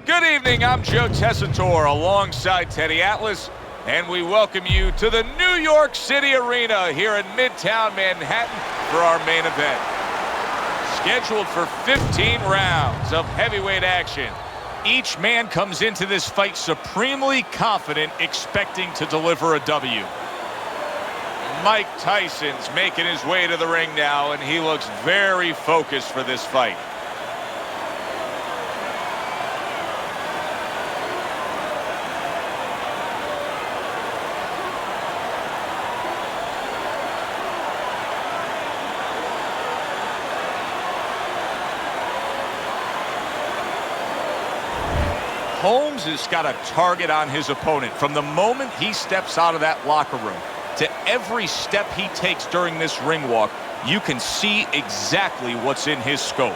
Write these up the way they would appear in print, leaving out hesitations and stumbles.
Good evening, I'm Joe Tessitore alongside Teddy Atlas, and we welcome you to the New York City Arena here in Midtown Manhattan for our main event. Scheduled for 15 rounds of heavyweight action. Each man comes into this fight supremely confident, expecting to deliver a W. Mike Tyson's making his way to the ring now, and he looks very focused for this fight. Holmes has got a target on his opponent from the moment he steps out of that locker room to every step he takes during this ring walk. You can see exactly what's in his scope.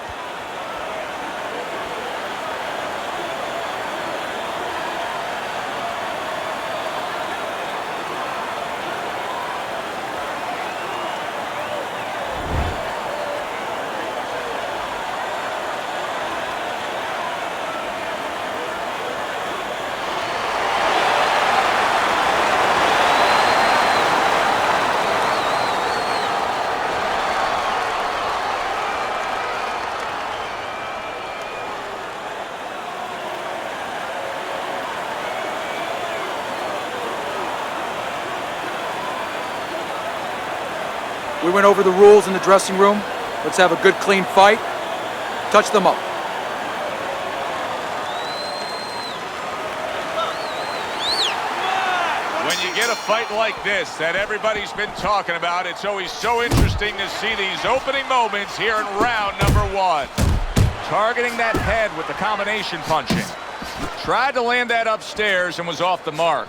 We went over the rules in the dressing room. Let's have a good, clean fight. Touch them up. When you get a fight like this that everybody's been talking about, it's always so interesting to see these opening moments here in round number one. Targeting that head with the combination punching. Tried to land that upstairs and was off the mark.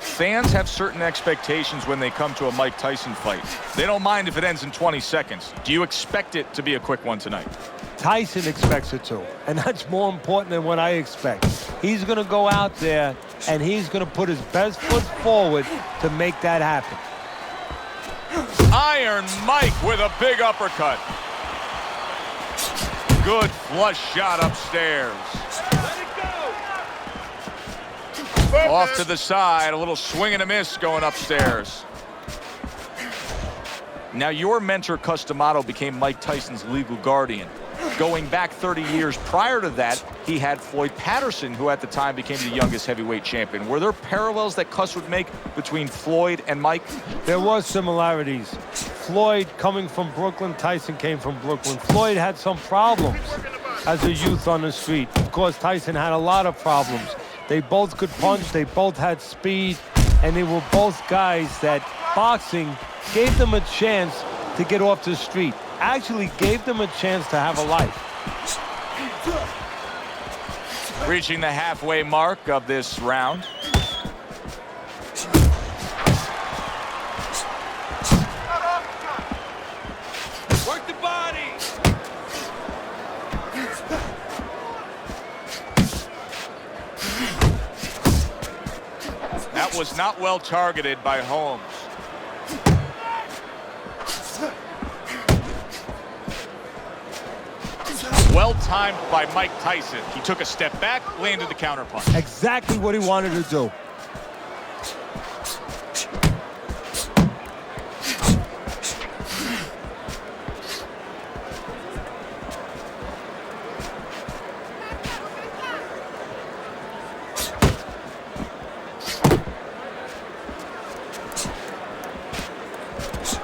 Fans have certain expectations when they come to a Mike Tyson fight. They don't mind if it ends in 20 seconds. Do you expect it to be a quick one tonight? Tyson expects it to, and that's more important than what I expect. He's going to go out there, and he's going to put his best foot forward to make that happen. Iron Mike with a big uppercut. Good flush shot upstairs. Off to the side, a little swing and a miss going upstairs. Now, your mentor, Cus D'Amato, became Mike Tyson's legal guardian. Going back 30 years prior to that, he had Floyd Patterson, who at the time became the youngest heavyweight champion. Were there parallels that Cus would make between Floyd and Mike? There was similarities. Floyd coming from Brooklyn, Tyson came from Brooklyn. Floyd had some problems as a youth on the street. Of course, Tyson had a lot of problems. They both could punch, they both had speed, and they were both guys that boxing gave them a chance to get off the street. Actually gave them a chance to have a life. Reaching the halfway mark of this round. Work the body! That was not well targeted by Holmes. Well timed by Mike Tyson. He took a step back, landed the counterpunch. Exactly what he wanted to do.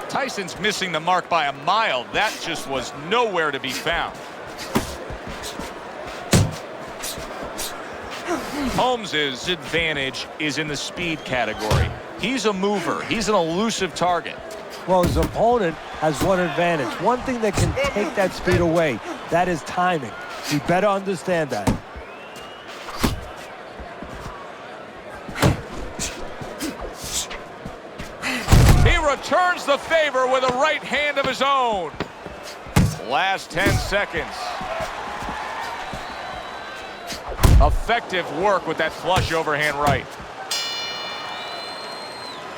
Tyson's missing the mark by a mile. That just was nowhere to be found. Holmes' advantage is in the speed category. He's a mover. He's an elusive target. Well, his opponent has one advantage. One thing that can take that speed away, that is timing. You better understand that. He returns the favor with a right hand of his own. Last 10 seconds. Effective work with that flush overhand right.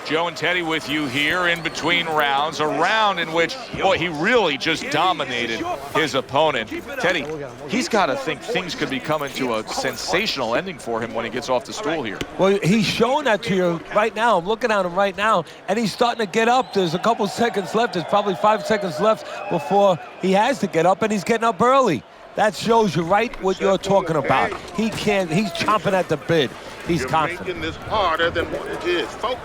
Joe and Teddy with you here in between rounds, a round in which, boy, he really just dominated his opponent. Teddy, he's got to think things could be coming to a sensational ending for him when he gets off the stool here. Well, he's showing that to you right now. I'm looking at him right now, and he's starting to get up. There's a couple seconds left. There's probably 5 seconds left before he has to get up, and he's getting up early. That shows you right what you're talking about. He's chomping at the bit. He's confident. You're making this harder than what it is. Focus.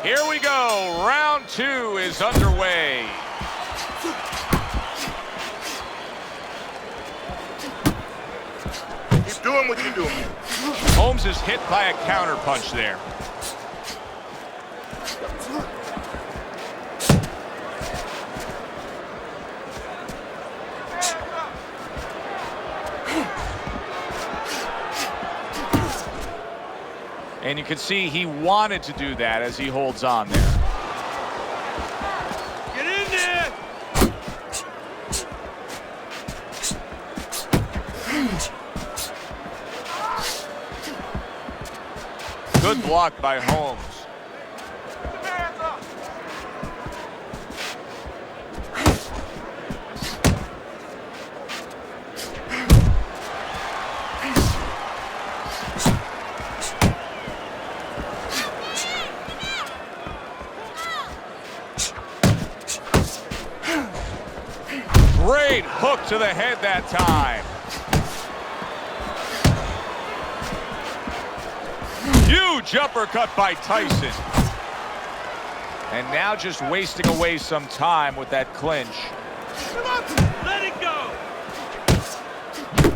Here we go. Round 2 is underway. Keep doing what you're doing. Holmes is hit by a counter punch there. And you can see he wanted to do that as he holds on there. Get in there! Good block by Holmes. Great hook to the head that time. Huge uppercut by Tyson. And now just wasting away some time with that clinch. Let it go!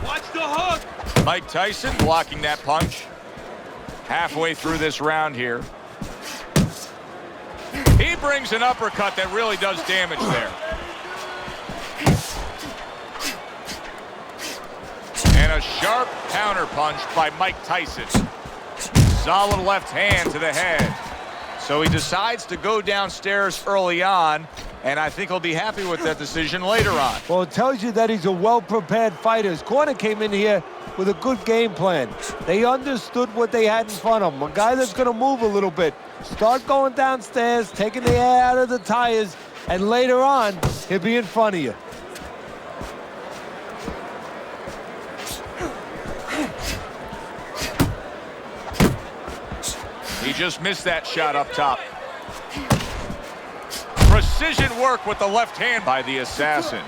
Watch the hook! Mike Tyson blocking that punch. Halfway through this round here. He brings an uppercut that really does damage there. And a sharp counter punch by Mike Tyson. Solid left hand to the head. So he decides to go downstairs early on, and I think he'll be happy with that decision later on. Well, it tells you that he's a well-prepared fighter. His corner came in here with a good game plan. They understood what they had in front of him. A guy that's going to move a little bit. Start going downstairs, taking the air out of the tires, and later on, he'll be in front of you. He just missed that shot up top. Precision work with the left hand by the Assassin.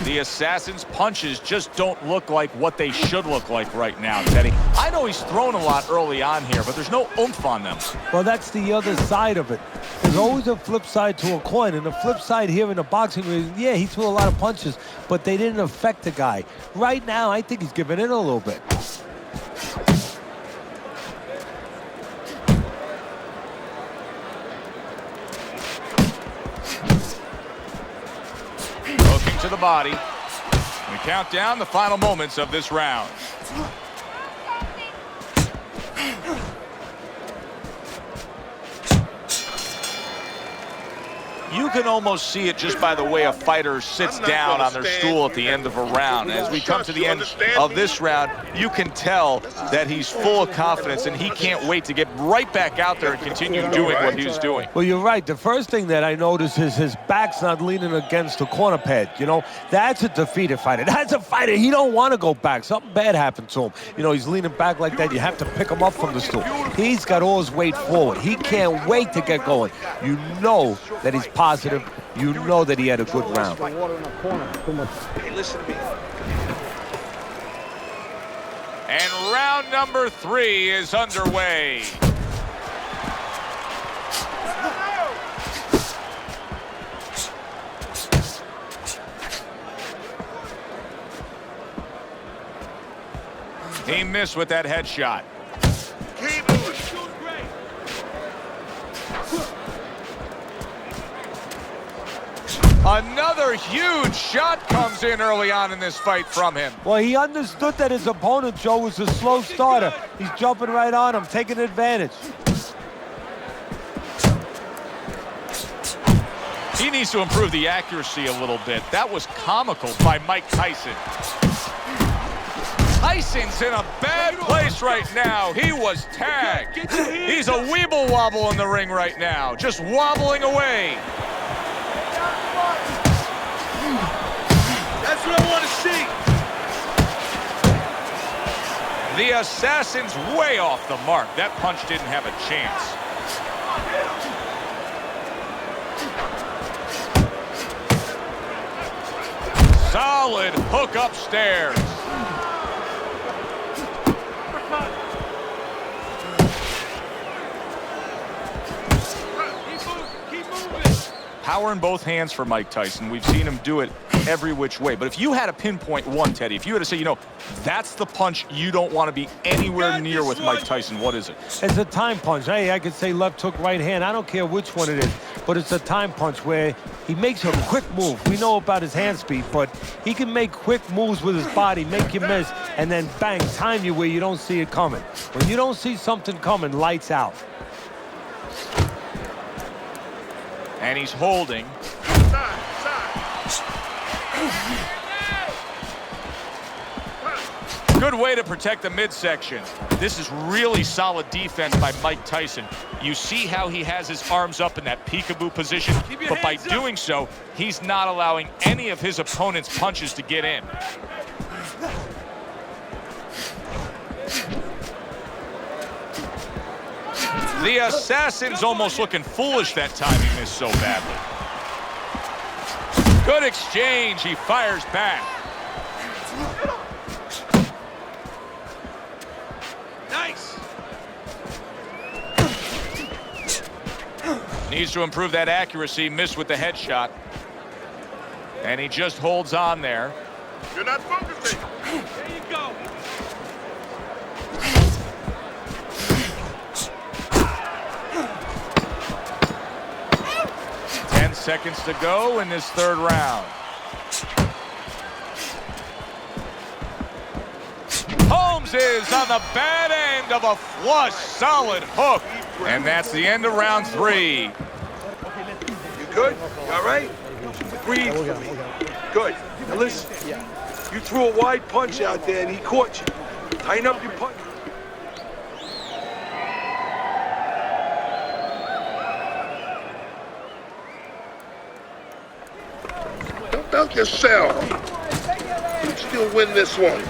The Assassin's punches just don't look like what they should look like right now, Teddy. I know he's thrown a lot early on here, but there's no oomph on them. Well, that's the other side of it. There's always a flip side to a coin, and the flip side here in the boxing ring, yeah, he threw a lot of punches, but they didn't affect the guy. Right now, I think he's giving in a little bit. To the body. We count down the final moments of this round. You can almost see it just by the way a fighter sits down on their stool at the end of a round. As we come to the end of this round, you can tell that he's full of confidence and he can't wait to get right back out there and continue doing what he's doing. Well, you're right. The first thing that I notice is his back's not leaning against the corner pad. You know, that's a defeated fighter. That's a fighter. He don't want to go back. Something bad happened to him. You know, he's leaning back like that. You have to pick him up from the stool. He's got all his weight forward. He can't wait to get going. You know that he's positive. You know that he had a good round. Hey, listen to me. And round number 3 is underway. He missed with that headshot. Keep moving. Another huge shot comes in early on in this fight from him. Well, he understood that his opponent, Joe, was a slow starter. He's jumping right on him, taking advantage. He needs to improve the accuracy a little bit. That was comical by Mike Tyson. Tyson's in a bad place right now. He was tagged. He's a weeble wobble in the ring right now, just wobbling away. That's what I want to see. The Assassin's way off the mark. That punch didn't have a chance. Solid hook upstairs. Keep moving. Power in both hands for Mike Tyson. We've seen him do it every which way. But if you had to pinpoint one, Teddy, if you had to say, you know, that's the punch you don't want to be anywhere near with Mike Tyson, what is it? It's a time punch. Hey, I could say left hook, right hand. I don't care which one it is, but it's a time punch where he makes a quick move. We know about his hand speed, but he can make quick moves with his body, make you miss, and then bang, time you where you don't see it coming. When you don't see something coming, lights out. And he's holding. Good way to protect the midsection. This is really solid defense by Mike Tyson. You see how he has his arms up in that peekaboo position, but by doing so, he's not allowing any of his opponent's punches to get in. The Assassin's almost looking foolish that time he missed so badly. Good exchange. He fires back. Nice. Needs to improve that accuracy. Missed with the headshot. And he just holds on there. You're not focusing. There you go. 10 seconds to go in this third round. Holmes is on the bad end of a flush, solid hook. And that's the end of round 3. You good? You all right? Breathe for me. Good. Now listen. You threw a wide punch out there and he caught you. Tighten up your punch. Don't doubt yourself. You still win this one.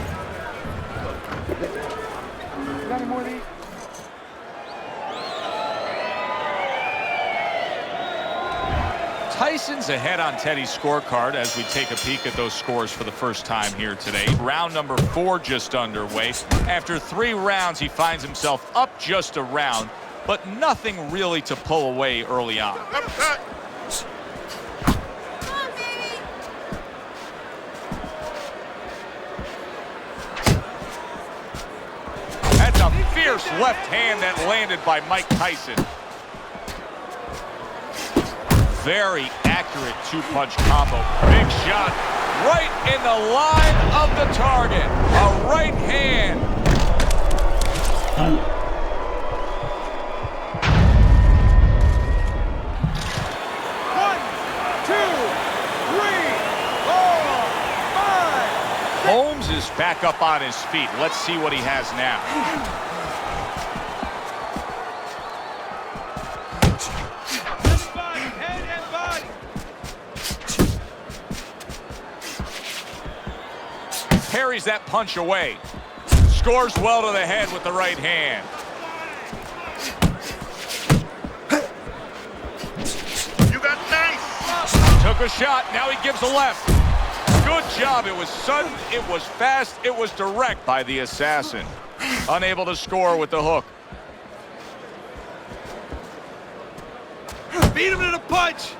Tyson's ahead on Teddy's scorecard as we take a peek at those scores for the first time here today. Round number 4 just underway. After 3 rounds, he finds himself up just a round, but nothing really to pull away early on. That's a fierce left hand that landed by Mike Tyson. Very accurate 2-punch combo. Big shot right in the line of the target. A right hand. 1, 2, 3, 4, 5. Holmes is back up on his feet. Let's see what he has now. Parries that punch away. Scores well to the head with the right hand. You got nice. Took a shot. Now he gives a left. Good job. It was sudden. It was fast. It was direct by the Assassin. Unable to score with the hook. Beat him to the punch.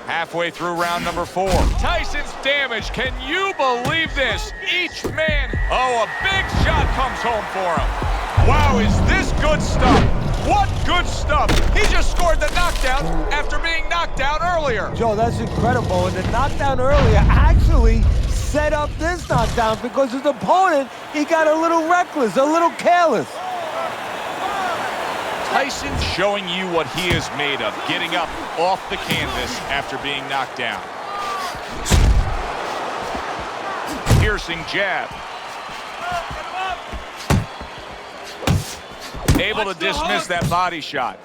Halfway through round number 4. Tyson's damaged. Can you believe this? Each man. Oh, a big shot comes home for him. Wow, is this good stuff? What good stuff. He just scored the knockdown after being knocked down earlier. Joe, that's incredible. And the knockdown earlier actually set up up this knockdown because his opponent, he got a little reckless, a little careless. Tyson showing you what he is made of, getting up off the canvas after being knocked down. Piercing jab. Able to dismiss that body shot.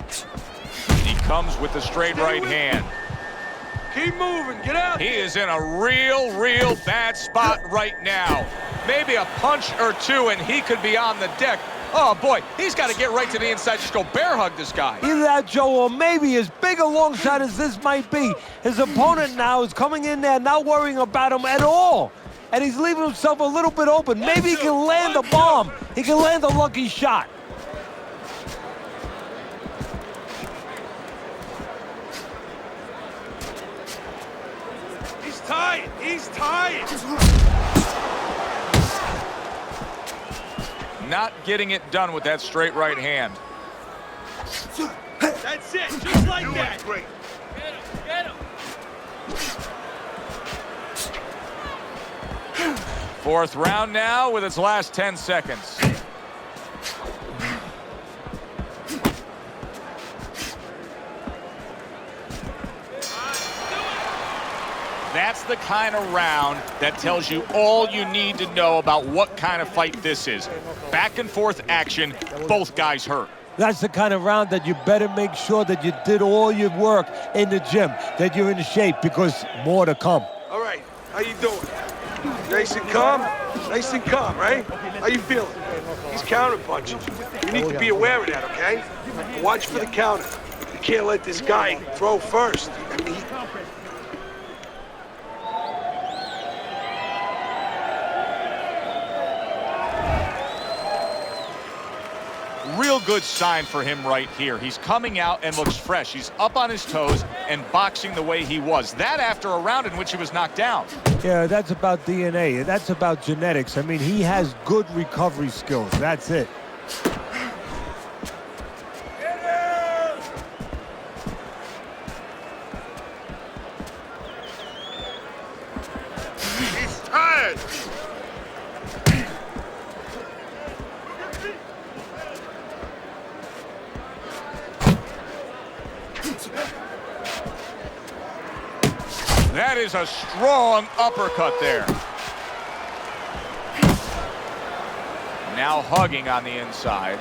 He comes with the straight right hand. Keep moving. Get out. He is in a real bad spot right now. Maybe a punch or two and he could be on the deck. Oh boy, he's got to get right to the inside. Just go bear hug this guy. Either that, Joe, or maybe as big a long shot as this might be, his opponent now is coming in there not worrying about him at all. And he's leaving himself a little bit open. Maybe he can land a bomb. He can land a lucky shot. He's tired. He's tired. Not getting it done with that straight right hand. That's it. Just like that. Great. Get him. Get him. Fourth round now with its last 10 seconds. That's the kind of round that tells you all you need to know about what kind of fight this is. Back and forth action, both guys hurt. That's the kind of round that you better make sure that you did all your work in the gym, that you're in shape, because more to come. All right. How you doing? Nice and calm? Nice and calm, right? How you feeling? He's counterpunching. You need to be aware of that, okay? Watch for the counter. You can't let this guy throw first. I mean, Real good sign for him right here. He's coming out and looks fresh. He's up on his toes and boxing the way he was. That after a round in which he was knocked down. Yeah, that's about DNA. That's about genetics. I mean, he has good recovery skills. That's it. he's tired. That is a strong uppercut there. Now hugging on the inside.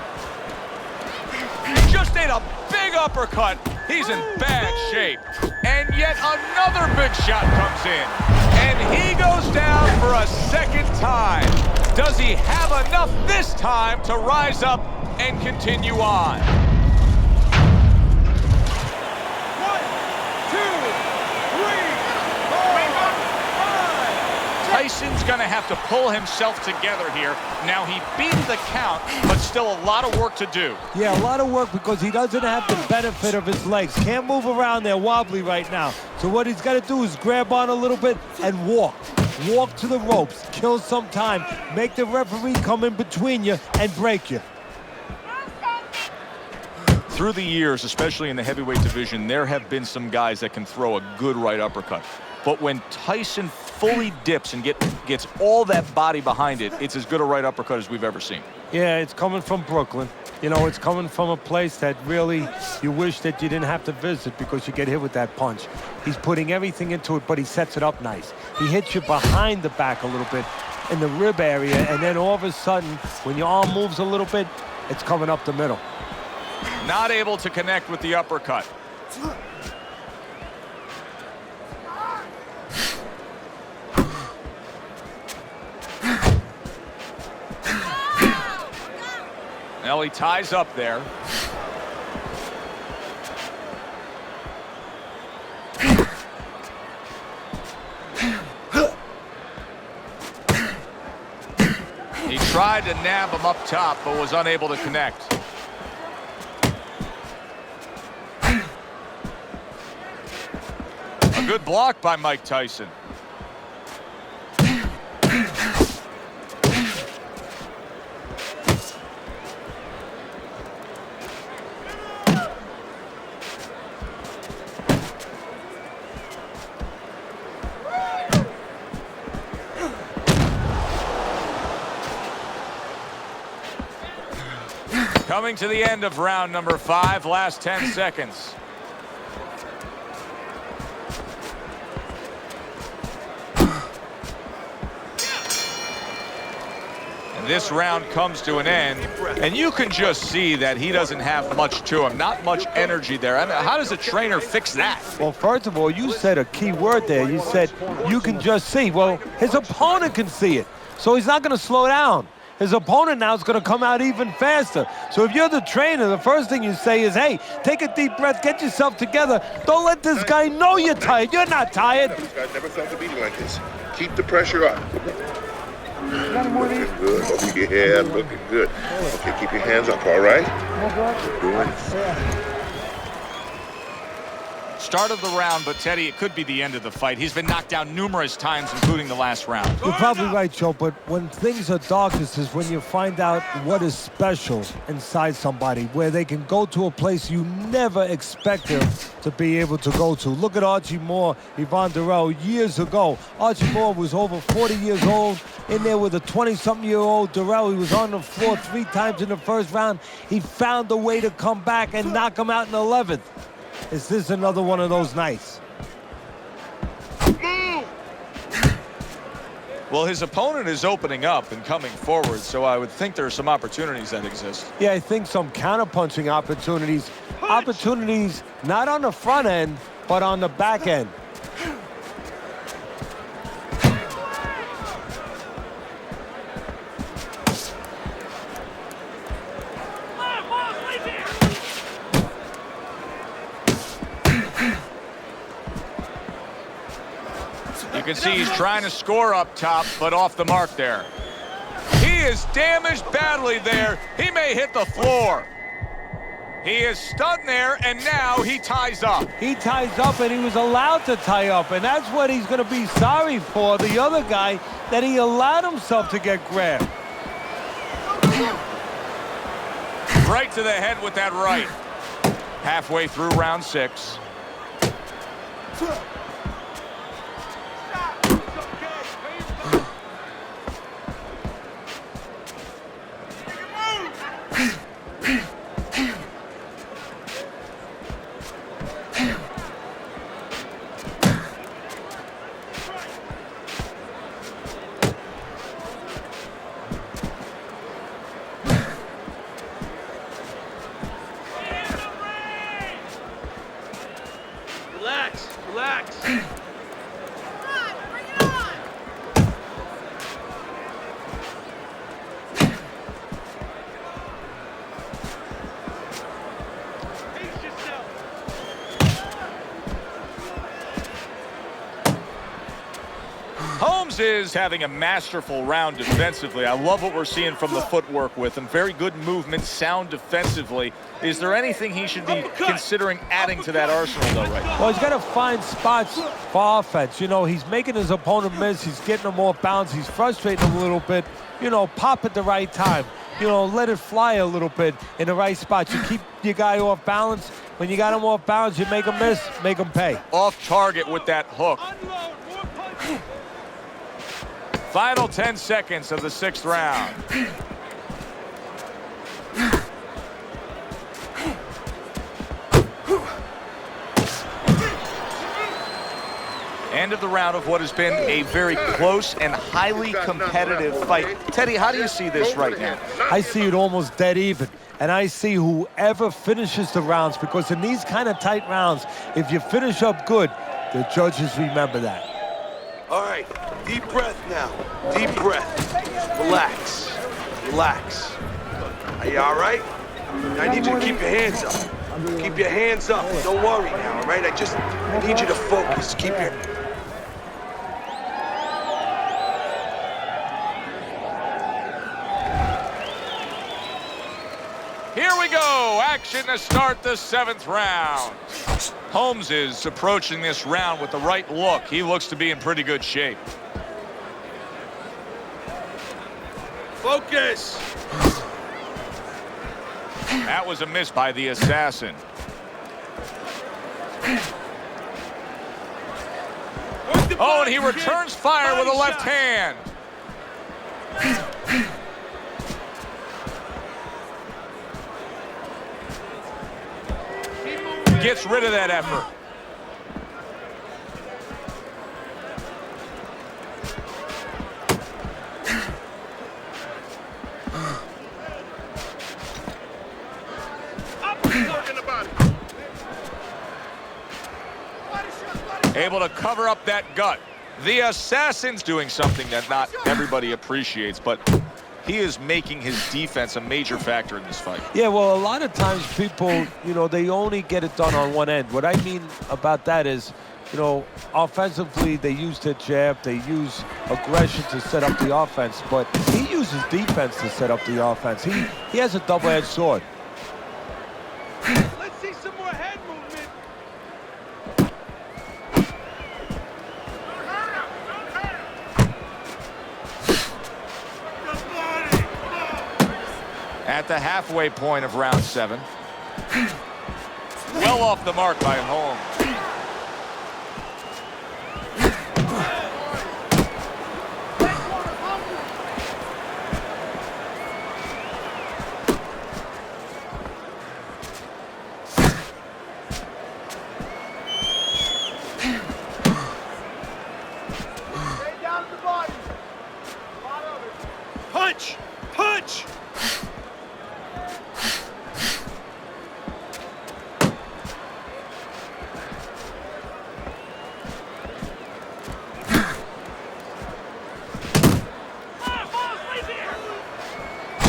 Just ate a big uppercut. He's in bad shape. And yet another big shot comes in. And he goes down for a second time. Does he have enough this time to rise up and continue on? 1, 2, 3, 4, 5. Tyson's going to have to pull himself together here. Now, he beat the count, but still a lot of work to do. Yeah, a lot of work because he doesn't have the benefit of his legs. Can't move around there wobbly right now. So what he's got to do is grab on a little bit and walk. Walk to the ropes, kill some time, make the referee come in between you and break you. Through the years, especially in the heavyweight division, there have been some guys that can throw a good right uppercut. But when Tyson fully dips and gets all that body behind it, it's as good a right uppercut as we've ever seen. Yeah, it's coming from Brooklyn. You know, it's coming from a place that really you wish that you didn't have to visit because you get hit with that punch. He's putting everything into it, but he sets it up nice. He hits you behind the back a little bit in the rib area, and then all of a sudden, when your arm moves a little bit, it's coming up the middle. Not able to connect with the uppercut. Well, he ties up there. He tried to nab him up top, but was unable to connect. A good block by Mike Tyson. Coming to the end of round number 5, last 10 seconds. And this round comes to an end, and you can just see that he doesn't have much to him, not much energy there. I mean, how does a trainer fix that? Well, first of all, you said a key word there. You said you can just see. Well, his opponent can see it, so he's not going to slow down. His opponent now is going to come out even faster. So if you're the trainer, the first thing you say is, hey, take a deep breath, get yourself together. Don't let this guy know you're tired. You're not tired. This guy never felt a beating like this. Keep the pressure up. Looking good. Oh, yeah, looking good. Okay, keep your hands up, all right? Good. Start of the round, but Teddy, it could be the end of the fight. He's been knocked down numerous times, including the last round. You're probably right, Joe, but when things are darkest is when you find out what is special inside somebody, where they can go to a place you never expected to be able to go to. Look at Archie Moore, Yvonne Durrell, years ago. Archie Moore was over 40 years old, in there with a 20-something-year-old Durrell. He was on the floor 3 times in the first round. He found a way to come back and knock him out in the 11th. Is this another one of those nights? Well, his opponent is opening up and coming forward, so I would think there are some opportunities that exist. Yeah, I think some counter-punching opportunities. Opportunities not on the front end, but on the back end. You can see he's trying to score up top, but off the mark there. He is damaged badly there. He may hit the floor. He is stunned there, and now he ties up. He ties up, and he was allowed to tie up, and that's what he's going to be sorry for, the other guy, that he allowed himself to get grabbed. Right to the head with that right. Halfway through round 6. Relax, relax. Holmes is having a masterful round defensively. I love what we're seeing from the footwork with him. Very good movement, sound defensively. Is there anything he should be considering adding to that arsenal, though, right now? Well, he's got to find spots for offense. You know, he's making his opponent miss. He's getting him off balance. He's frustrating him a little bit. You know, pop at the right time. You know, let it fly a little bit in the right spot. You keep your guy off balance. When you got him off balance, you make him miss, make him pay. Off target with that hook. Final 10 seconds of the 6th round. End of the round of what has been a very close and highly competitive fight. Teddy, how do you see this right now? I see it almost dead even. And I see whoever finishes the rounds, because in these kind of tight rounds, if you finish up good, the judges remember that. All right, deep breath now. Deep breath. Relax. Relax. Are you all right? I need you to keep your hands up. Keep your hands up. Don't worry now, all right? I need you to focus. Keep your... Here we go. Action to start the 7th round. Holmes is approaching this round with the right look. He looks to be in pretty good shape. Focus. That was a miss by the assassin. Oh, and he returns fire with a left hand. Gets rid of that effort. Able to cover up that gut. The Assassin's doing something that not everybody appreciates, but he is making his defense a major factor in this fight. Yeah, well, a lot of times people, they only get it done on one end. What I mean about that is, offensively, they use their jab, they use aggression to set up the offense, but he uses defense to set up the offense. He has a double-edged sword. Let's see some more head movement. At the halfway point of round 7. Well off the mark by Holmes. Punch! Punch!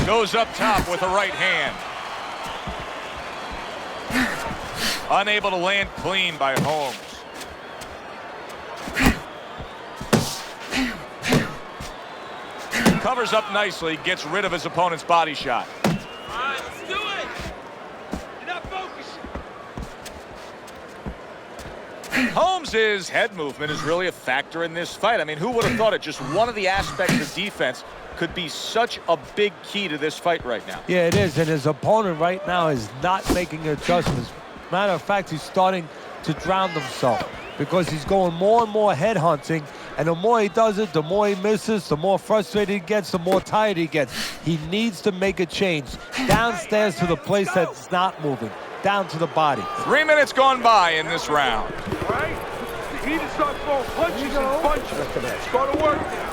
Goes up top with the right hand. Unable to land clean by Holmes. Covers up nicely, gets rid of his opponent's body shot. All right, let's do it. You're not focusing. Holmes' head movement is really a factor in this fight. I mean, who would have thought it? Just one of the aspects of defense could be such a big key to this fight right now. Yeah, it is, and his opponent right now is not making adjustments. Matter of fact, he's starting to drown himself because he's going more and more head hunting, and the more he does it, the more he misses, the more frustrated he gets, the more tired he gets. He needs to make a change. Downstairs to the place that's not moving, down to the body. 3 minutes gone by in this round. All right? You need to start throwing punches and punches. Start to work now.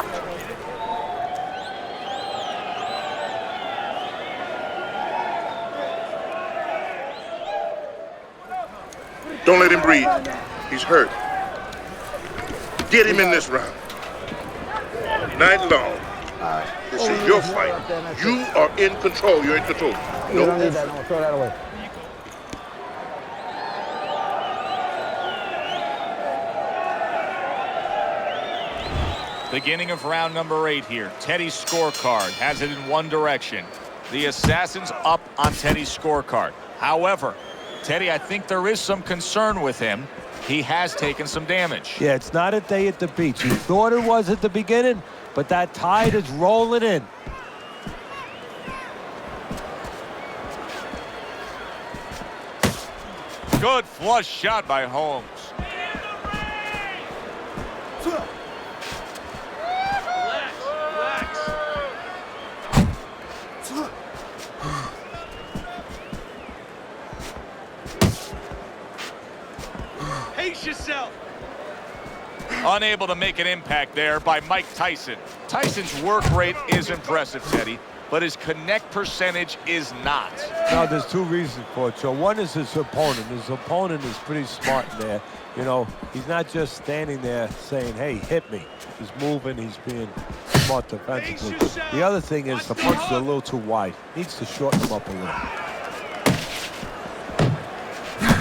Don't let him breathe. He's hurt. Get him in this round. Night long. This is your fight. You are in control. You're in control. You don't need that. No, throw that away. Beginning of round number 8 here. Teddy's scorecard has it in one direction. The Assassin's up on Teddy's scorecard. However, Teddy, I think there is some concern with him. He has taken some damage. Yeah, it's not a day at the beach. He thought it was at the beginning, but that tide is rolling in. Good flush shot by Holmes. Relax, relax. Pace yourself. Unable to make an impact there by Mike Tyson. Tyson's work rate is impressive, Teddy, but his connect percentage is not. Now, there's two reasons for it, Joe. One is his opponent. His opponent is pretty smart in there. You know, he's not just standing there saying, hey, hit me. He's moving. He's being smart defensively. The other thing is the punches are a little too wide. Needs to shorten them up a little.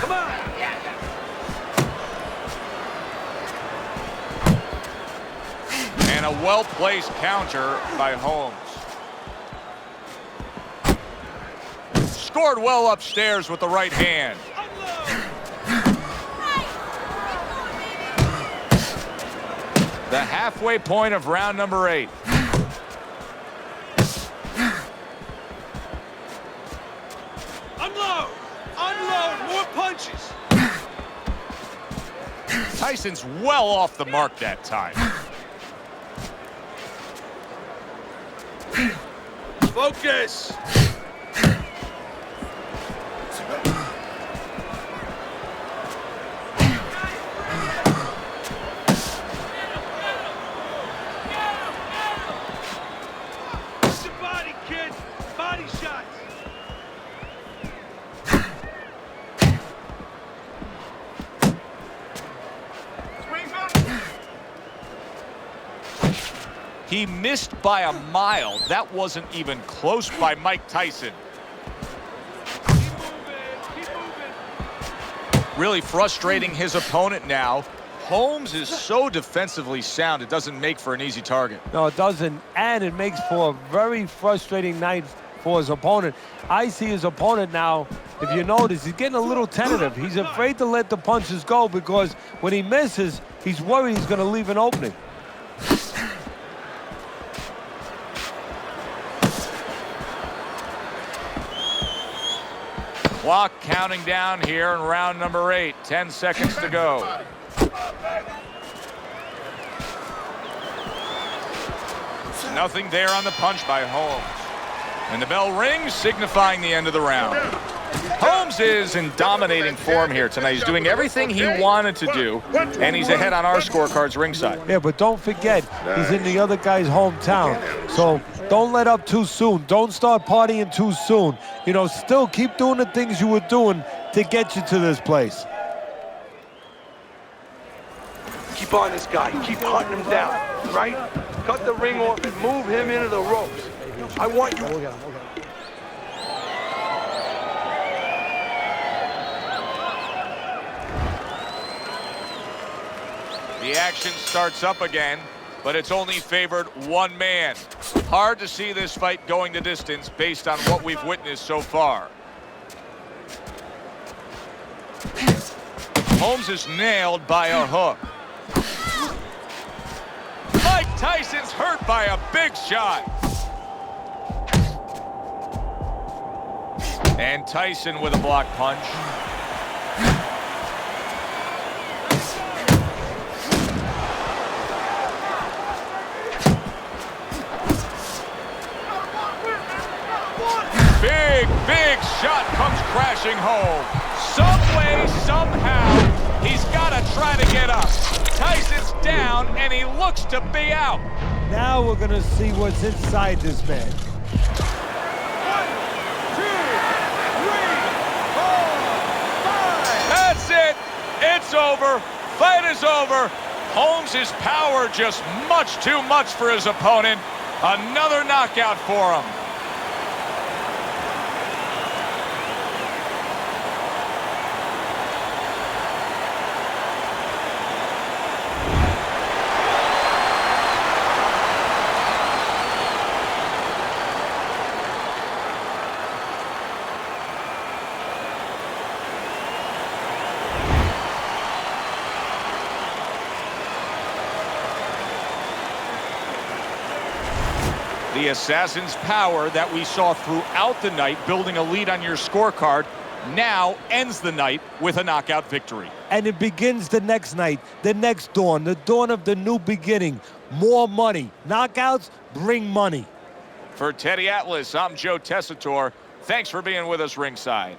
Come on. And a well-placed counter by Holmes. Scored well upstairs with the right hand. The halfway point of round number 8. Unload! Unload! More punches! Tyson's well off the mark that time. Focus! He missed by a mile. That wasn't even close by Mike Tyson. Really frustrating his opponent now. Holmes is so defensively sound, it doesn't make for an easy target. No, it doesn't, and it makes for a very frustrating night for his opponent. I see his opponent now, if you notice, he's getting a little tentative. He's afraid to let the punches go because when he misses, he's worried he's going to leave an opening. Clock counting down here in round number 8. 10 seconds to go. Nothing there on the punch by Holmes. And the bell rings, signifying the end of the round. Holmes is in dominating form here tonight. He's doing everything he wanted to do, and he's ahead on our scorecards ringside. Yeah, but don't forget, he's in the other guy's hometown. So don't let up too soon. Don't start partying too soon. You know, still keep doing the things you were doing to get you to this place. Keep on this guy. Keep hunting him down, right? Cut the ring off and move him into the ropes. I want you... The action starts up again, but it's only favored one man. Hard to see this fight going the distance based on what we've witnessed so far. Holmes is nailed by a hook. Mike Tyson's hurt by a big shot. And Tyson with a block punch. Big shot comes crashing home. Some way, somehow, he's got to try to get up. Tyson's down, and he looks to be out. Now we're going to see what's inside this man. 1, 2, 3, 4, 5. That's it. It's over. Fight is over. Holmes' power just much too much for his opponent. Another knockout for him. The assassin's power that we saw throughout the night, building a lead on your scorecard, now ends the night with a knockout victory. And it begins the next night, the next dawn, the dawn of the new beginning. More money. Knockouts bring money. For Teddy Atlas, I'm Joe Tessitore. Thanks for being with us ringside.